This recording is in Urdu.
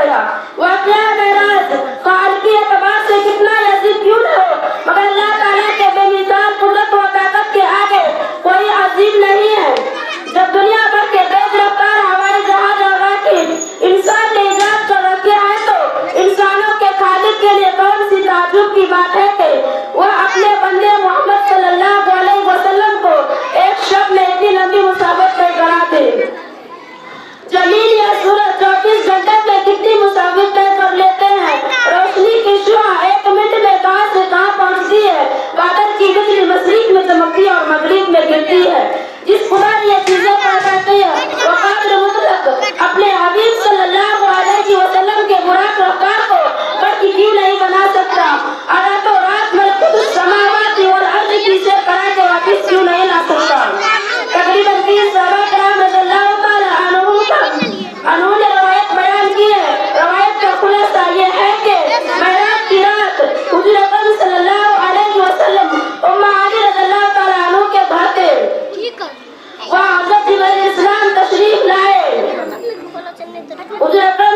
گیا. واقعہ معراج خالقی اعتبار سے کتنا عظیم کیوں نہ ہو, مگر اللہ تعالیٰ کے بے مثال قدرت و طاقت کے آگے کوئی عظیم نہیں ہے. جب دنیا بھر کے تیز رفتار ہوائی جہاز اور راکٹ انسان نے ایجاد کر رکھے ہیں تو انسانوں کے خالق کے لیے کون سی تعجب کی بات ہے کہ وہ اپنے بندے محمد صلی اللہ علیہ وسلم کو ایک شب میں اتنی لمبی مسافت طے کرا دے. زمین یا سورج 24 گھنٹے میں کتنی مسافت طے کر لیتے ہیں. روشنی کی شعاع 1 منٹ میں کہاں سے کہاں پہنچتی ہے. بادل کی بجلی مشرق میں چمکتی ہے اور مغرب میں گرتی ہے. جس خدا نے یہ چیزیں پیدا کی ہے وہ قادر مطلق اپنے حبیب صلی اللہ علیہ وسلم کے براق رفتار کو بڑی کیوں نہیں بنا سکتا. راتوں رات ملکوت السماوات والارض کی سے کرا کے واپس کیوں نہیں لا سکتا. تقریباً 30 صحابہ کرام رضی اللہ تعالی عنہم نے روایت بیان کی ہے. روایت کا خلاصہ یہ ہے کہ معراج کی رات حضور اکرم صلی اللہ علیہ وسلم ام علی رضی اللہ تعالی عنہ کے گھر تھے. وہاں حضرت جبرائیل السلام تشریف لائے. حضور اکرم